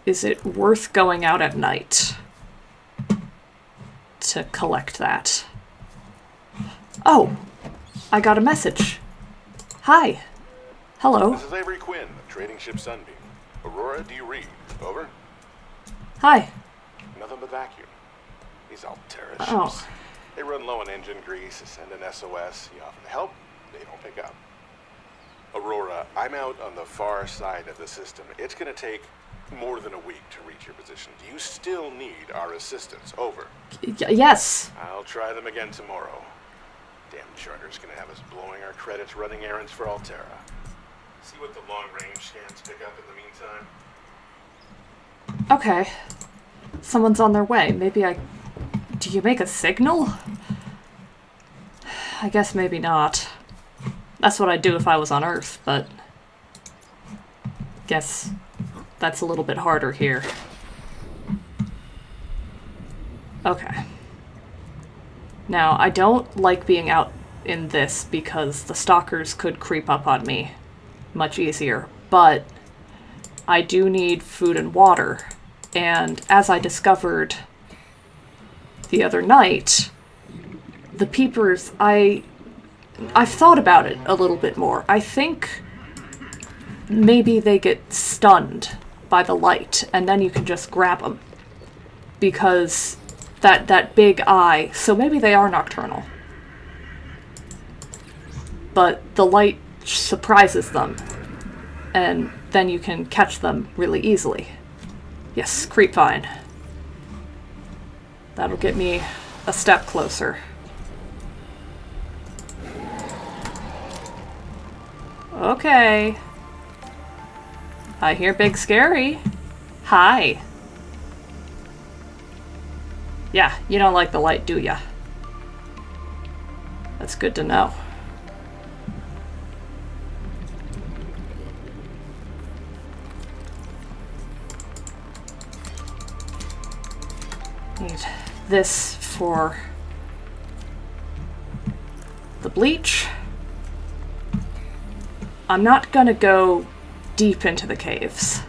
is it worth going out at night to collect that? Oh, I got a message. Hi. Hello. This is Avery Quinn, trading ship Sunbeam. Aurora, do you read? Over? Hi. Nothing but vacuum. These Altera Oh. ships. They run low on engine grease, send an SOS, you offer to help, they don't pick up. Aurora, I'm out on the far side of the system. It's gonna take more than a week to reach your position. Do you still need our assistance? Over. Yes. I'll try them again tomorrow. Damn charter's gonna have us blowing our credits running errands for Altera. See what the long-range scans pick up in the meantime. Okay. Someone's on their way. Maybe do you make a signal? I guess maybe not. That's what I'd do if I was on Earth, but guess that's a little bit harder here. Okay. Now, I don't like being out in this because the stalkers could creep up on me much easier, but I do need food and water. And as I discovered the other night, the peepers, I've thought about it a little bit more. I think maybe they get stunned by the light, and then you can just grab them. Because that big eye, so maybe they are nocturnal. But the light surprises them, and then you can catch them really easily. Yes, creepvine. That'll get me a step closer. Okay. I hear Big Scary. Hi. Yeah, you don't like the light, do ya? That's good to know. Need this for the bleach. I'm not gonna go deep into the caves,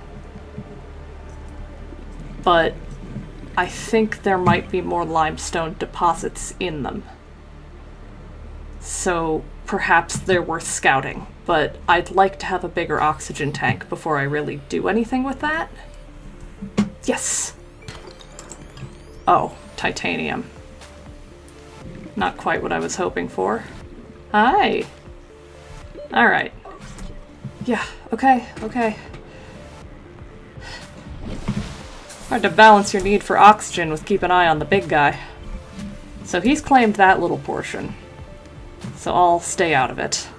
but I think there might be more limestone deposits in them. So perhaps they're worth scouting, but I'd like to have a bigger oxygen tank before I really do anything with that. Yes! Oh, titanium. Not quite what I was hoping for. Hi! Alright. Yeah, okay. Hard to balance your need for oxygen with keep an eye on the big guy. So he's claimed that little portion. So I'll stay out of it.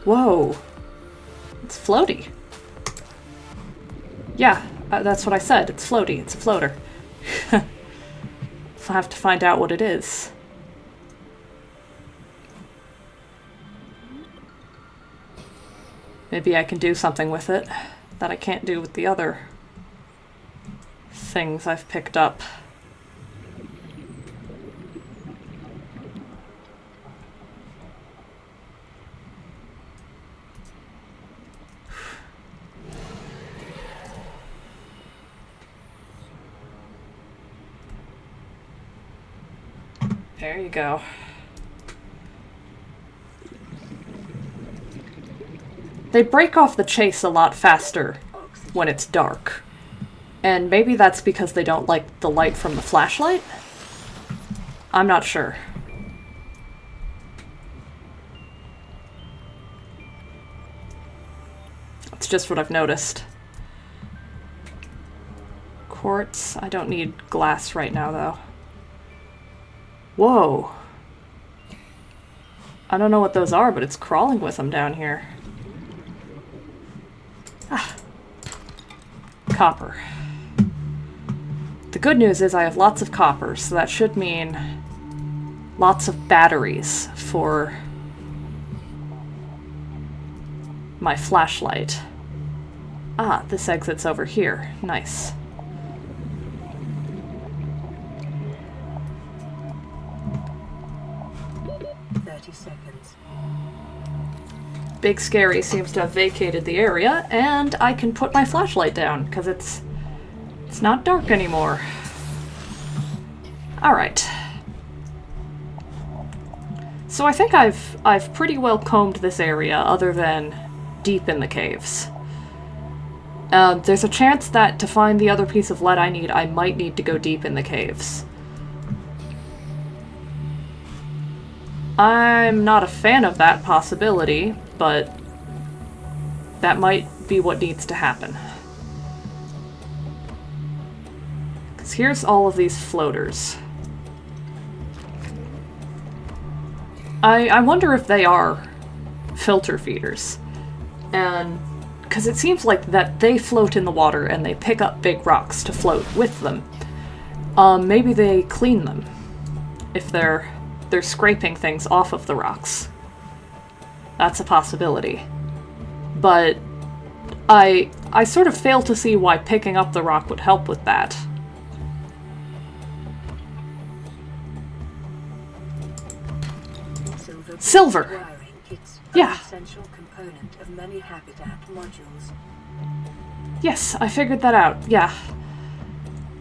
Whoa. It's floaty. Yeah, that's what I said. It's floaty. It's a floater. I'll have to find out what it is. Maybe I can do something with it that I can't do with the other things I've picked up. There you go. They break off the chase a lot faster when it's dark. And maybe that's because they don't like the light from the flashlight? I'm not sure. It's just what I've noticed. Quartz. I don't need glass right now, though. Whoa. I don't know what those are, but it's crawling with them down here. Ah. Copper. The good news is I have lots of copper, so that should mean lots of batteries for my flashlight. Ah, this exit's over here. Nice. Big Scary seems to have vacated the area, and I can put my flashlight down, because it's not dark anymore. Alright. So I think I've pretty well combed this area, other than deep in the caves. There's a chance that to find the other piece of lead I need, I might need to go deep in the caves. I'm not a fan of that possibility, but that might be what needs to happen. Because here's all of these floaters. I wonder if they are filter feeders. And because it seems like that they float in the water and they pick up big rocks to float with them. Maybe they clean them if they're scraping things off of the rocks. That's a possibility. But I sort of fail to see why picking up the rock would help with that. Silver! Yeah. Essential component of many habitat modules. Yes, I figured that out, yeah.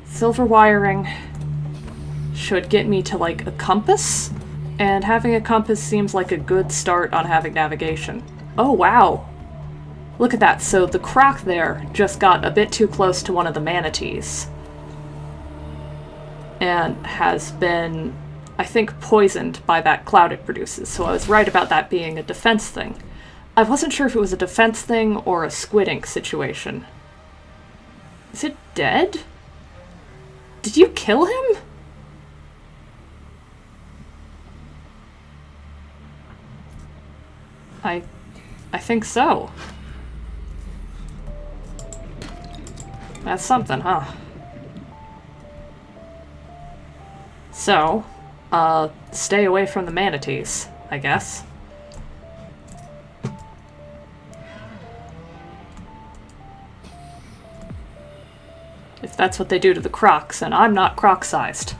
Silver wiring should get me to, like, a compass, and having a compass seems like a good start on having navigation. Oh, wow. Look at that, so the croc there just got a bit too close to one of the manatees. And has been, I think, poisoned by that cloud it produces, so I was right about that being a defense thing. I wasn't sure if it was a defense thing or a squid ink situation. Is it dead? Did you kill him? I think so. That's something, huh? So, stay away from the manatees, I guess. If that's what they do to the crocs, and I'm not croc-sized.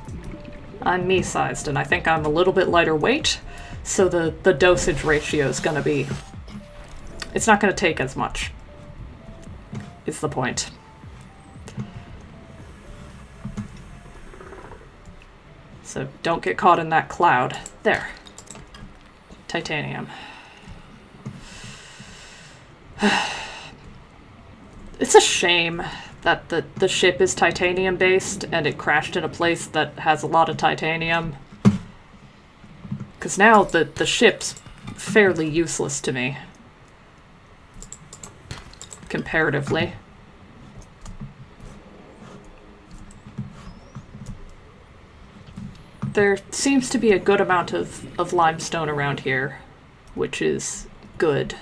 I'm me-sized, and I think I'm a little bit lighter weight, so the dosage ratio is gonna be... It's not gonna take as much, is the point. So don't get caught in that cloud. There. Titanium. It's a shame that the ship is titanium-based and it crashed in a place that has a lot of titanium. Because now the ship's fairly useless to me. Comparatively. There seems to be a good amount of limestone around here, which is good.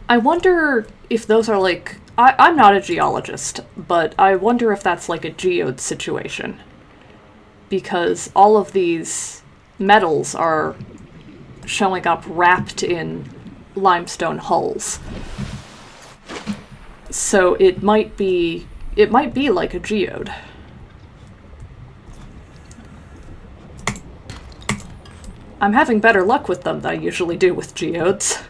I wonder if those are like... I'm not a geologist, but I wonder if that's like a geode situation. Because all of these metals are showing up wrapped in limestone hulls. So it might be like a geode. I'm having better luck with them than I usually do with geodes.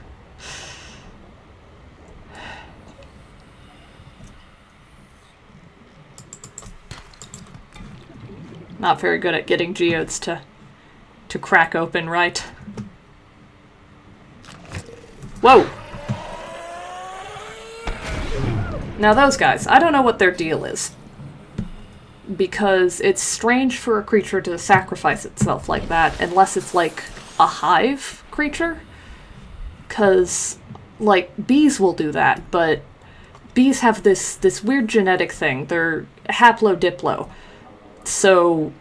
Not very good at getting geodes to crack open right. Whoa! Now those guys, I don't know what their deal is. Because it's strange for a creature to sacrifice itself like that, unless it's like a hive creature. Because, like, bees will do that, but bees have this weird genetic thing. They're haplo-diplo. So,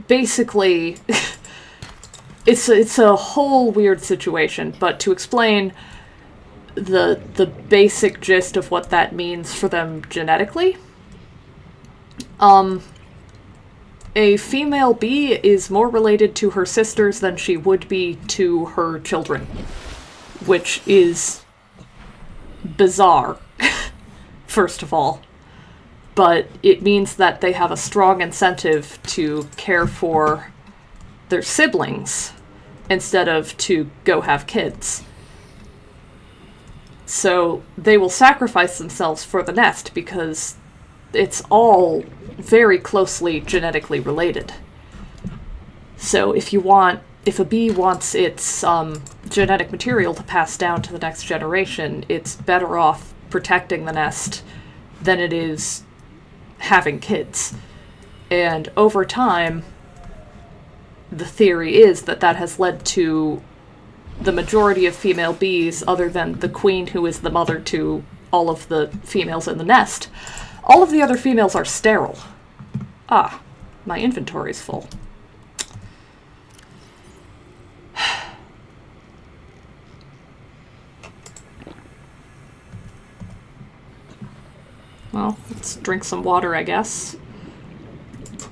basically, it's a whole weird situation, but to explain the basic gist of what that means for them genetically, a female bee is more related to her sisters than she would be to her children, which is bizarre, first of all. But it means that they have a strong incentive to care for their siblings instead of to go have kids. So they will sacrifice themselves for the nest because it's all very closely genetically related. So if a bee wants its genetic material to pass down to the next generation, it's better off protecting the nest than it is having kids. And over time, the theory is that has led to the majority of female bees, other than the queen who is the mother to all of the females in the nest, all of the other females are sterile. Ah, my inventory's full. Well, let's drink some water, I guess.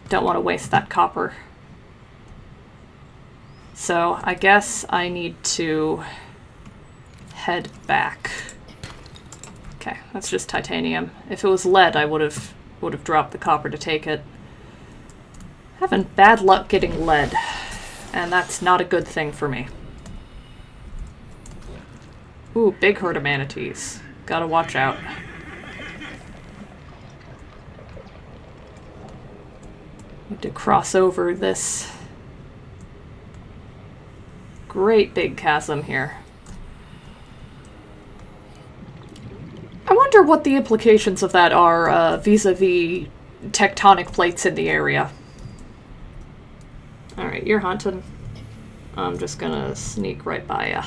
Don't want to waste that copper. So, I guess I need to head back. Okay, that's just titanium. If it was lead, I would have dropped the copper to take it. Having bad luck getting lead, and that's not a good thing for me. Ooh, big herd of manatees. Gotta watch out. Need to cross over this great big chasm here. I wonder what the implications of that are vis-a-vis tectonic plates in the area. Alright, you're hunting. I'm just gonna sneak right by ya.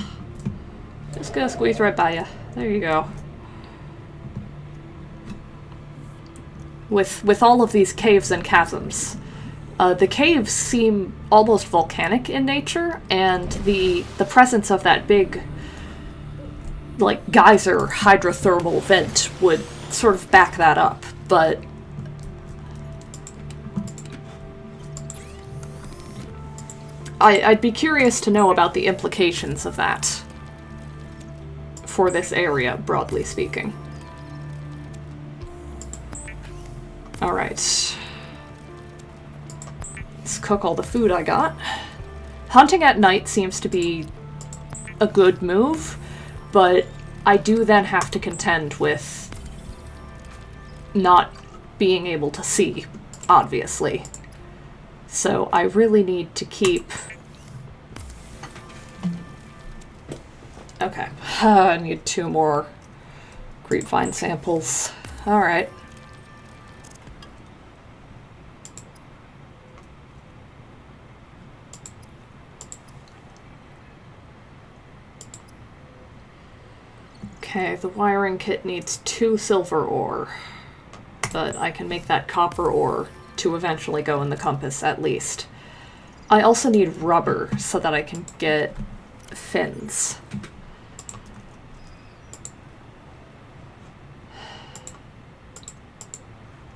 Just gonna squeeze right by ya. There you go. With all of these caves and chasms, the caves seem almost volcanic in nature, and the presence of that big, like, geyser hydrothermal vent would sort of back that up, but I'd be curious to know about the implications of that for this area, broadly speaking. Alright. Let's cook all the food I got. Hunting at night seems to be a good move, but I do then have to contend with not being able to see, obviously. So I really need to keep... Okay. I need 2 more grapevine samples. Alright. Okay, the wiring kit needs 2 silver ore, but I can make that copper ore to eventually go in the compass, at least. I also need rubber so that I can get fins.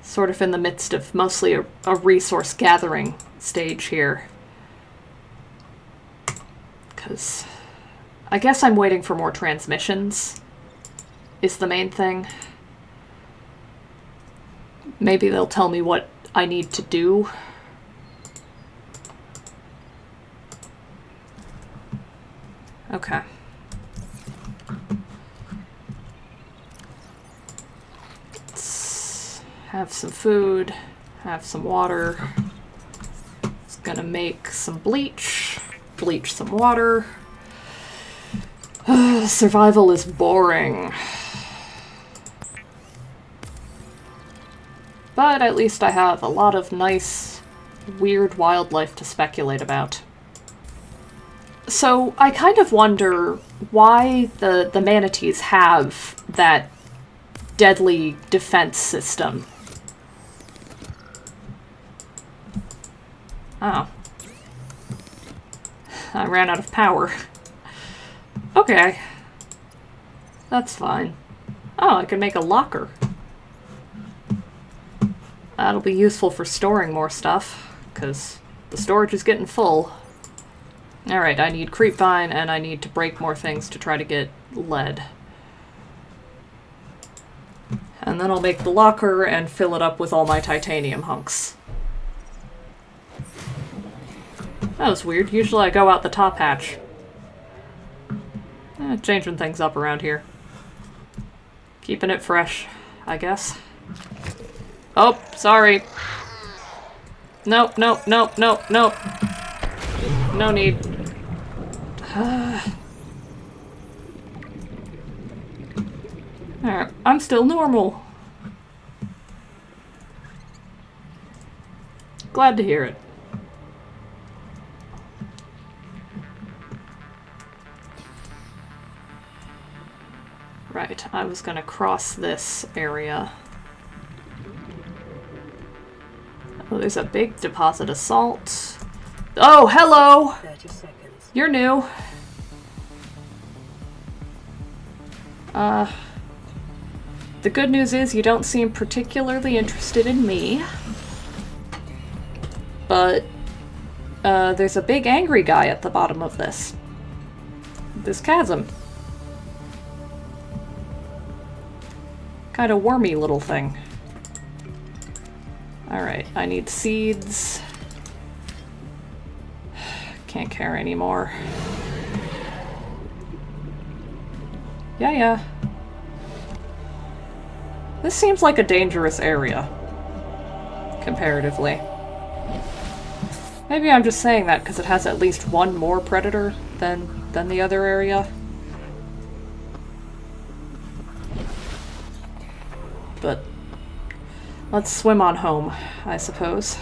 Sort of in the midst of mostly a resource gathering stage here. Because I guess I'm waiting for more transmissions is the main thing. Maybe they'll tell me what I need to do. Okay. Let's have some food, have some water. Just gonna make some bleach, bleach some water. Survival is boring. But at least I have a lot of nice, weird wildlife to speculate about. So I kind of wonder why the manatees have that deadly defense system. Oh. I ran out of power. Okay. That's fine. Oh, I can make a locker. That'll be useful for storing more stuff, because the storage is getting full. Alright, I need creepvine, and I need to break more things to try to get lead. And then I'll make the locker and fill it up with all my titanium hunks. That was weird. Usually I go out the top hatch. Changing things up around here. Keeping it fresh, I guess. Oh, sorry. Nope, nope, nope, nope, nope. No need. Alright, I'm still normal. Glad to hear it. Right, I was gonna cross this area. Oh, there's a big deposit of salt. Oh, hello! 30 seconds. You're new. The good news is you don't seem particularly interested in me. But, there's a big angry guy at the bottom of this chasm. Kind of wormy little thing. Alright, I need seeds. Can't care anymore. Yeah. This seems like a dangerous area. Comparatively. Maybe I'm just saying that because it has at least one more predator than the other area. But let's swim on home, I suppose.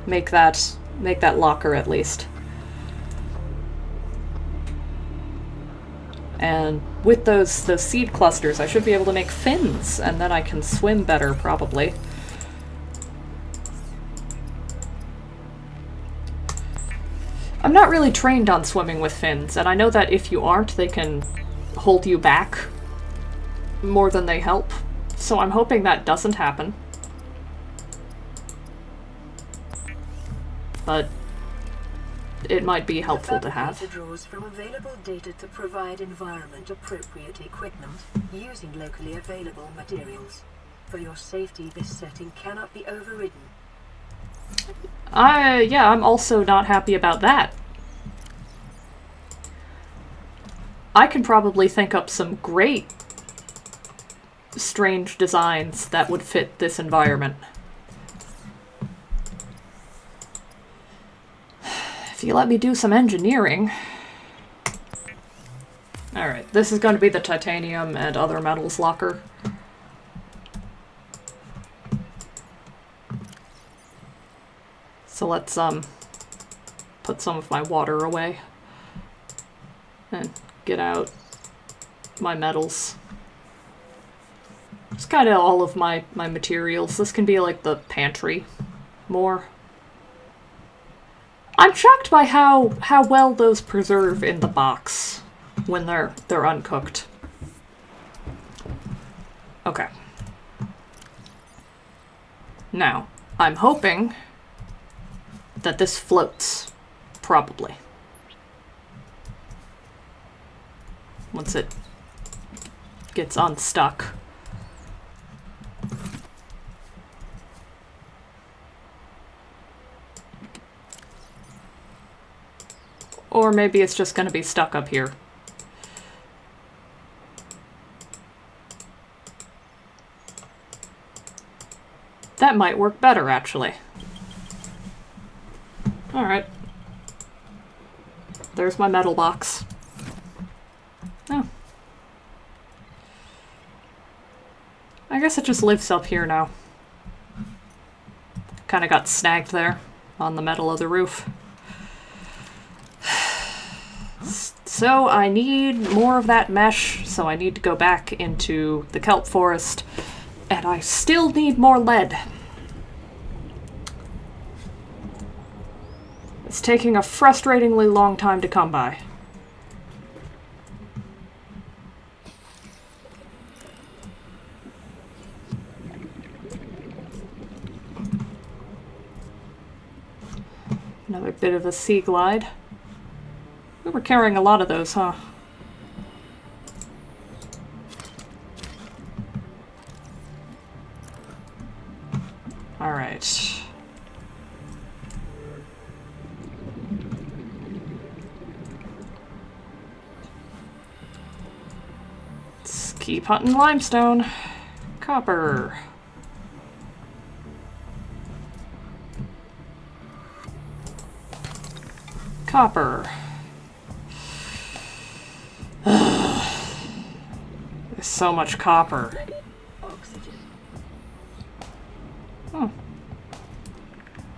Make that locker at least. And with those seed clusters, I should be able to make fins, and then I can swim better, probably. I'm not really trained on swimming with fins, and I know that if you aren't, they can hold you back more than they help. So I'm hoping that doesn't happen. But it might be helpful to have. The draws from available data to provide environment-appropriate equipment using locally available materials. For your safety, this setting cannot be overridden. Yeah, I'm also not happy about that. I can probably think up some great strange designs that would fit this environment. If you let me do some engineering. Alright, this is going to be the titanium and other metals locker. So let's put some of my water away and get out my metals. Just kind of all of my materials. This can be like the pantry more. I'm shocked by how well those preserve in the box when they're uncooked. Okay. Now, I'm hoping that this floats, probably. Once it gets unstuck. Or maybe it's just going to be stuck up here. That might work better, actually. Alright. There's my metal box. Oh. I guess it just lives up here now. Kind of got snagged there on the metal of the roof. So I need more of that mesh, so I need to go back into the kelp forest, and I still need more lead. It's taking a frustratingly long time to come by. Another bit of a sea glide. We were carrying a lot of those, huh? Alright. Keep hunting limestone. Copper. Copper. There's so much copper. Oxygen. Oh.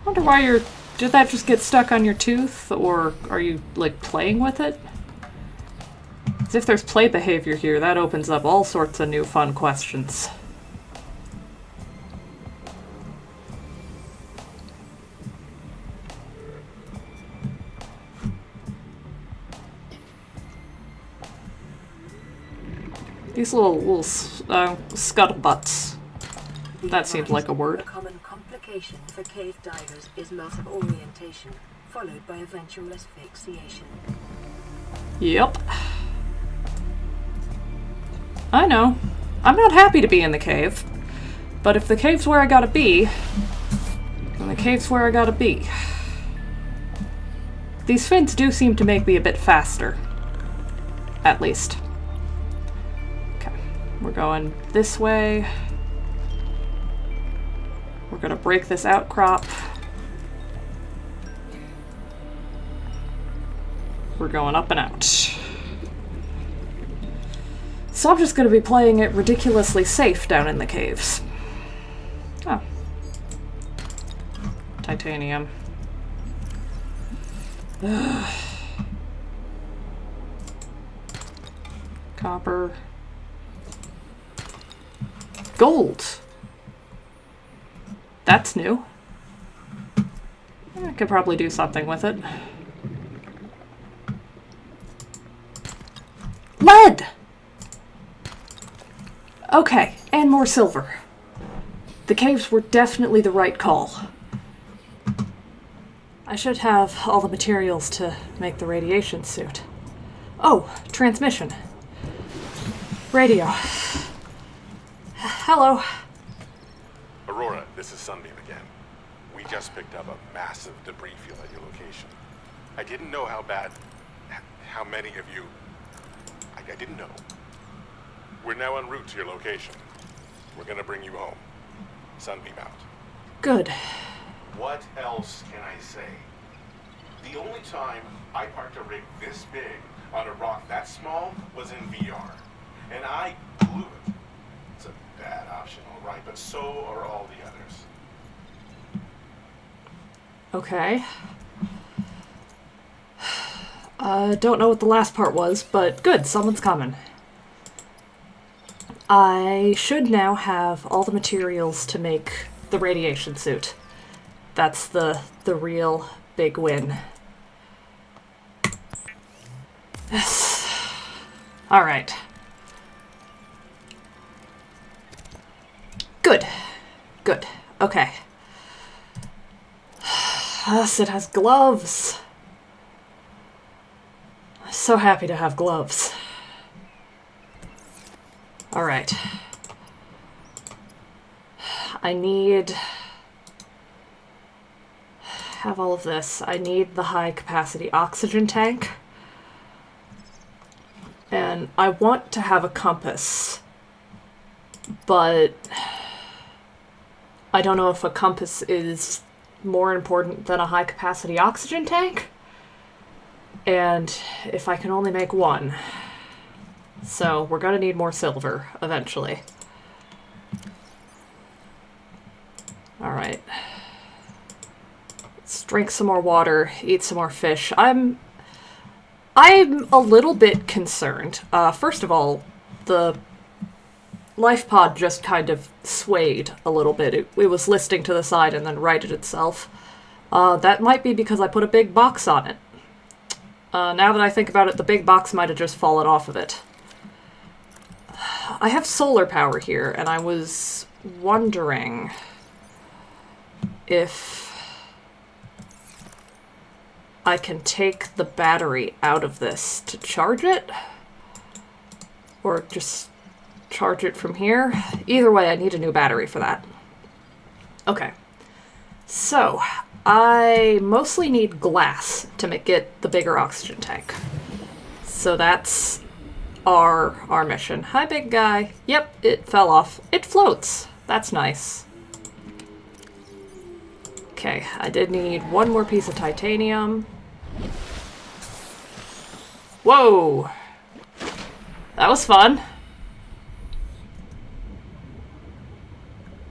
Wonder why you're... Did that just get stuck on your tooth? Or are you, like, playing with it? As if there's play behavior here, that opens up all sorts of new fun questions. These little scuttlebutts. That seems like a word. A common complication for cave divers is loss of orientation, followed by eventual asphyxiation. Yep. I know. I'm not happy to be in the cave. But if the cave's where I gotta be, then the cave's where I gotta be. These fins do seem to make me a bit faster. At least. Okay. We're going this way. We're gonna break this outcrop. We're going up and out. So I'm just gonna be playing it ridiculously safe down in the caves. Oh. Titanium. Copper. Gold! That's new. I could probably do something with it. Lead! Okay, and more silver. The caves were definitely the right call. I should have all the materials to make the radiation suit. Oh, transmission. Radio. Hello. Aurora, this is Sunbeam again. We just picked up a massive debris field at your location. I didn't know how many of you... I didn't know. We're now en route to your location. We're gonna bring you home. Sunbeam out. Good. What else can I say? The only time I parked a rig this big on a rock that small was in VR. And I blew it. It's a bad option, all right, but so are all the others. Okay. Don't know what the last part was, but good, someone's coming. I should now have all the materials to make the radiation suit. That's the real big win. Yes. Alright. Good. Good. Okay. Yes, it has gloves. So happy to have gloves. Alright. I need... have all of this. I need the high capacity oxygen tank. And I want to have a compass. But I don't know if a compass is more important than a high capacity oxygen tank. And if I can only make one. So we're gonna need more silver eventually. Alright. Let's drink some more water, eat some more fish. I'm a little bit concerned. First of all, the life pod just kind of swayed a little bit. It was listing to the side and then righted itself. That might be because I put a big box on it. Now that I think about it, the big box might have just fallen off of it. I have solar power here, and I was wondering if I can take the battery out of this to charge it, or just charge it from here. Either way, I need a new battery for that. Okay, so I mostly need glass to get the bigger oxygen tank. So that's our mission. Hi, big guy. Yep, it fell off. It floats. That's nice. Okay, I did need one more piece of titanium. Whoa! That was fun.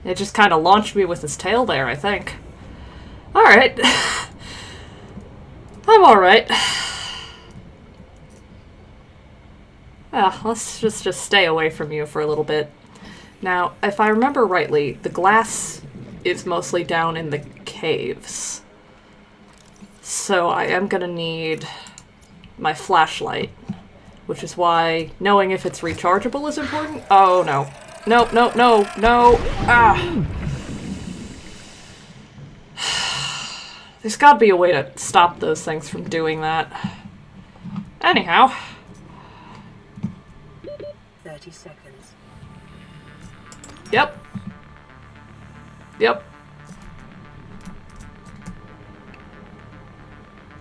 It just kind of launched me with his tail there, I think. Alright. I'm alright. Let's just stay away from you for a little bit. Now, if I remember rightly, the glass is mostly down in the caves. So I am gonna need my flashlight, which is why knowing if it's rechargeable is important. Oh no. No, no, no, no. Ah. There's gotta be a way to stop those things from doing that. Anyhow. 30 seconds. Yep. Yep.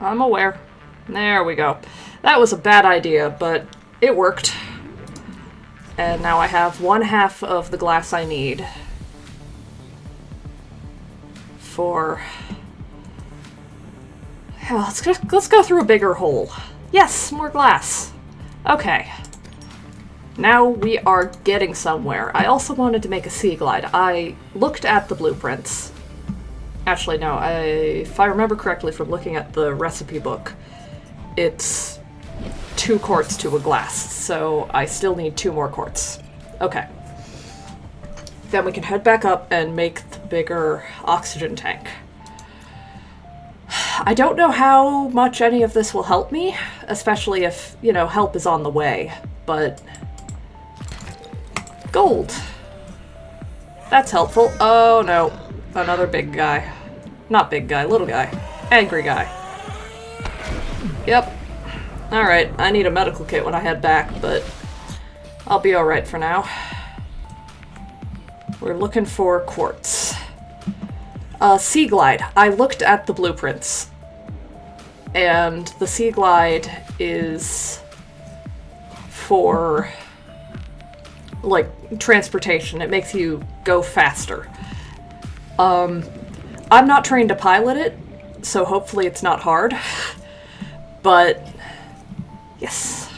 I'm aware. There we go. That was a bad idea, but it worked. And now I have 1/2 of the glass I need for... Yeah, let's go through a bigger hole. Yes, more glass. Okay. Now we are getting somewhere. I also wanted to make a sea glide. I looked at the blueprints. Actually, no, if I remember correctly from looking at the recipe book, it's 2 quarts to a glass, so I still need 2 more quarts. Okay. Then we can head back up and make the bigger oxygen tank. I don't know how much any of this will help me, especially if, you know, help is on the way, but... Gold! That's helpful. Oh no, another big guy. Not big guy, little guy. Angry guy. Yep. Alright, I need a medical kit when I head back, but I'll be alright for now. We're looking for quartz. Sea glide. I looked at the blueprints, and the sea glide is for, like, transportation. It makes you go faster. I'm not trained to pilot it, so hopefully it's not hard. But, yes.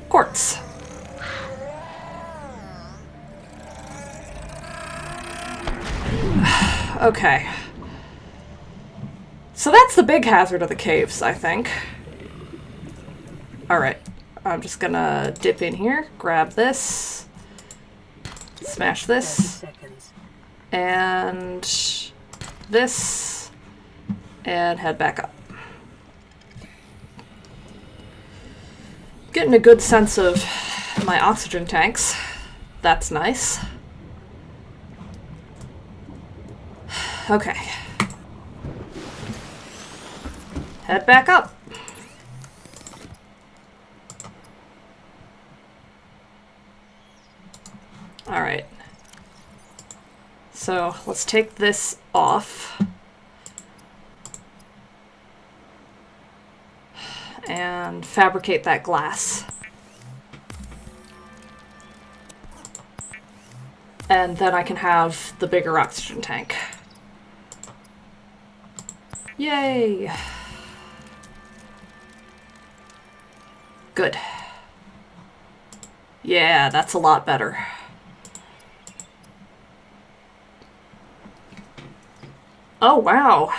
Quartz. Okay. So that's the big hazard of the caves, I think. Alright. I'm just gonna dip in here, grab this, smash this, and this, and head back up. Getting a good sense of my oxygen tanks. That's nice. Okay. Head back up. Alright. So let's take this off. And fabricate that glass. And then I can have the bigger oxygen tank. Yay! Good. Yeah, that's a lot better. Oh, wow.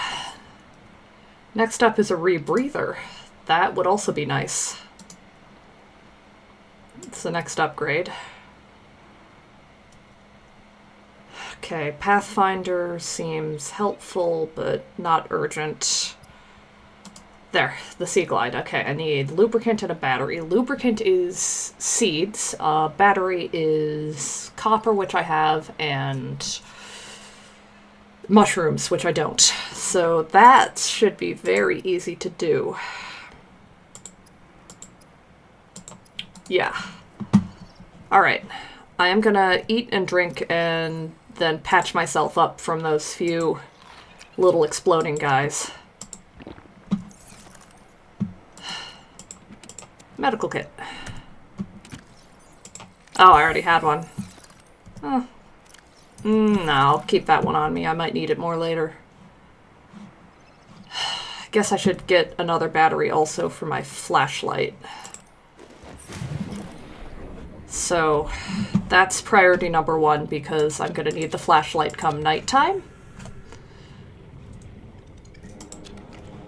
Next up is a rebreather. That would also be nice. It's the next upgrade. Okay, Pathfinder seems helpful, but not urgent. There, the Sea Glide. Okay, I need lubricant and a battery. Lubricant is seeds. Battery is copper, which I have, and mushrooms, which I don't. So that should be very easy to do. Yeah. Alright. I am gonna eat and drink and then patch myself up from those few little exploding guys. Medical kit. Oh, I already had one. Oh. No, I'll keep that one on me. I might need it more later. I guess I should get another battery also for my flashlight. So, that's priority number 1 because I'm gonna need the flashlight come nighttime.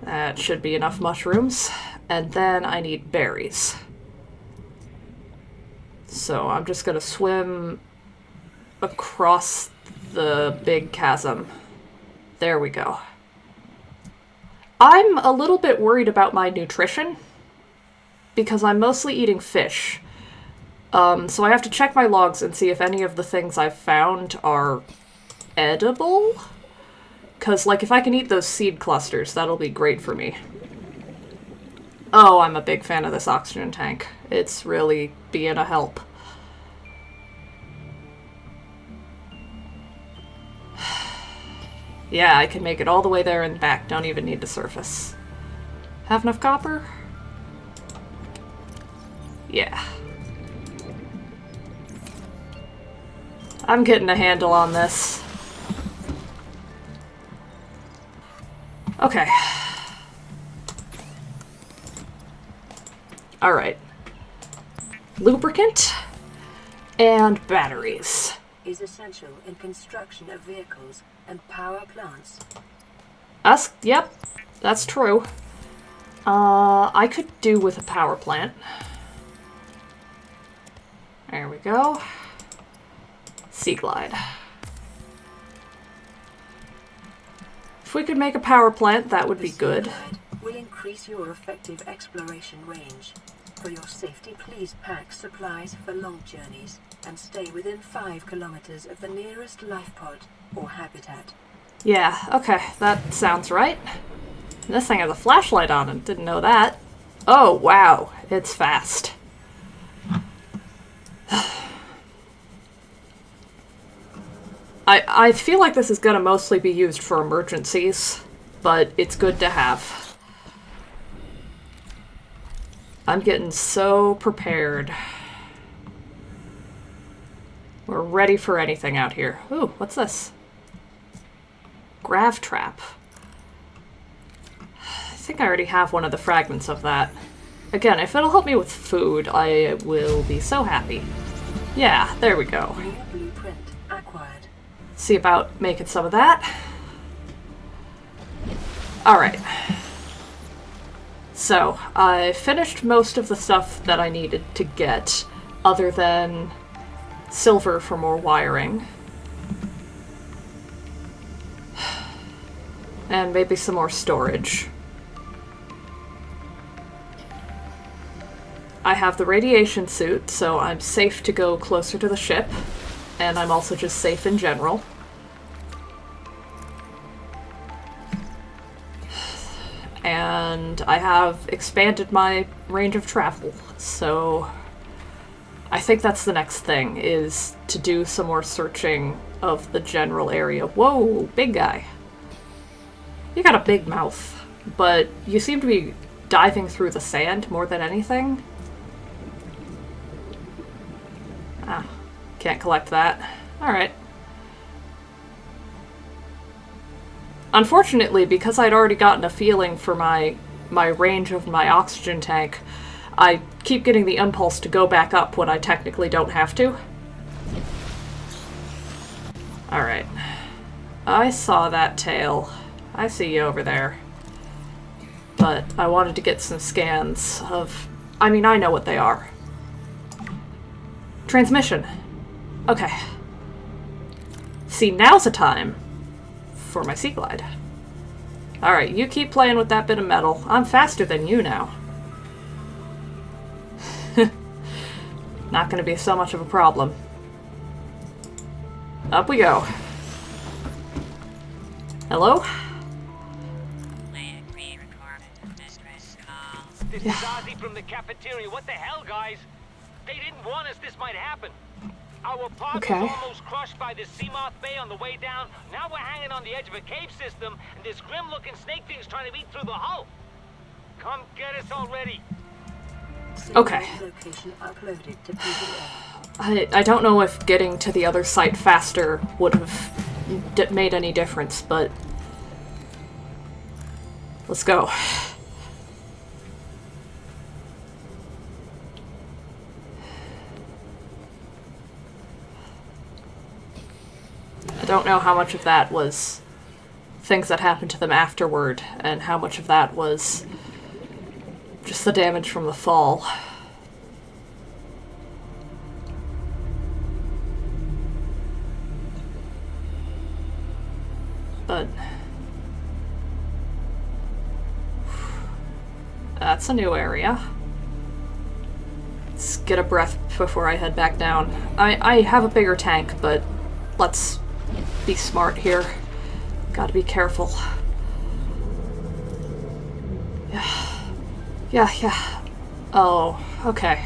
That should be enough mushrooms. And then I need berries. So I'm just gonna swim across the big chasm. There we go. I'm a little bit worried about my nutrition because I'm mostly eating fish. So I have to check my logs and see if any of the things I've found are edible. Because, like, if I can eat those seed clusters, that'll be great for me. Oh, I'm a big fan of this oxygen tank. It's really being a help. Yeah, I can make it all the way there and back. Don't even need to surface. Have enough copper? Yeah. I'm getting a handle on this. Okay. Alright. Lubricant and batteries. Is essential in construction of vehicles and power plants. Yep, that's true. I could do with a power plant. There we go. Sea Glide. If we could make a power plant, that would be good. Will increase your effective exploration range. For your safety, please pack supplies for long journeys and stay within 5 kilometers of the nearest life pod or habitat. Yeah, okay, that sounds right. This thing has a flashlight on it, didn't know that. Oh, wow, it's fast. I feel like this is gonna mostly be used for emergencies, but it's good to have. I'm getting so prepared. We're ready for anything out here. Ooh, what's this? Grav trap. I think I already have one of the fragments of that. Again, if it'll help me with food, I will be so happy. Yeah, there we go. Blueprint acquired. See about making some of that. Alright. So, I finished most of the stuff that I needed to get, other than silver for more wiring. And maybe some more storage. I have the radiation suit, so I'm safe to go closer to the ship. And I'm also just safe in general. And I have expanded my range of travel, so I think that's the next thing, is to do some more searching of the general area. Whoa, big guy. You got a big mouth, but you seem to be diving through the sand more than anything. Ah, can't collect that. Alright. Unfortunately, because I'd already gotten a feeling for my range of my oxygen tank, I keep getting the impulse to go back up when I technically don't have to. Alright. I saw that tail. I see you over there. But I wanted to get some scans of... I mean, I know what they are. Transmission. Okay. See, now's the time for my Sea Glide. Alright, you keep playing with that bit of metal. I'm faster than you now. Not gonna be so much of a problem. Up we go. Hello? This is Ozzy from the cafeteria. What the hell, guys? They didn't warn us this might happen. Our pod was almost crushed by this Seamoth Bay on the way down. Now we're hanging on the edge of a cave system, and this grim-looking snake thing's trying to eat through the hull. Come get us already. Okay. Location uploaded to PDA. I don't know if getting to the other site faster would have made any difference, but let's go. I don't know how much of that was things that happened to them afterward, and how much of that was just the damage from the fall. But that's a new area. Let's get a breath before I head back down. I have a bigger tank, but let's be smart here. Gotta be careful. Yeah. Oh, okay.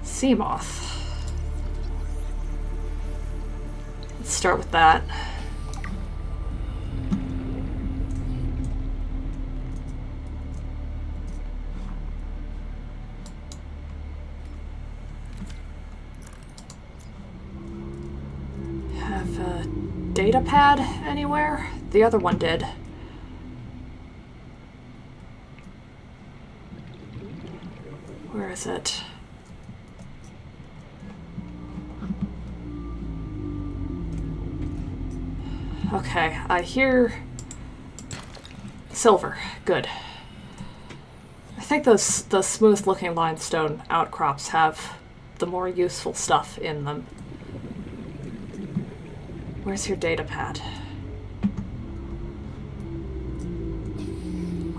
Sea moth. Let's start with that. Have a data pad anywhere? The other one did. Where is it? Okay, I hear silver. Good. I think the smooth-looking limestone outcrops have the more useful stuff in them. Where's your data pad?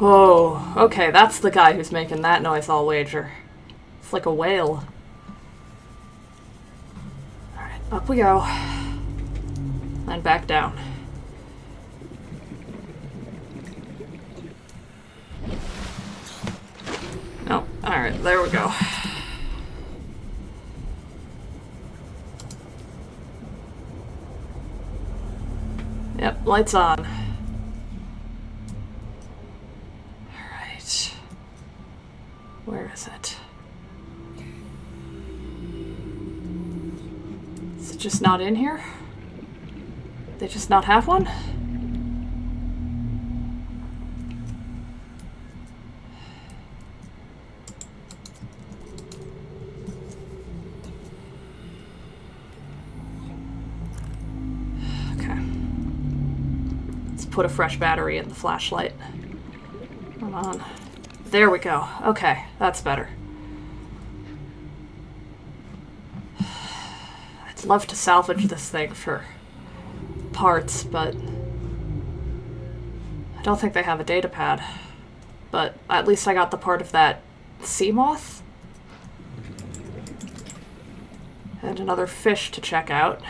Oh, okay, that's the guy who's making that noise, I'll wager. It's like a whale. Alright, up we go. And back down. Oh, alright, there we go. Yep, lights on. Alright. Where is it? Is it just not in here? They just not have one? Put a fresh battery in the flashlight. Come on. There we go. Okay, that's better. I'd love to salvage this thing for parts, but I don't think they have a data pad. But at least I got the part of that sea moth. And another fish to check out.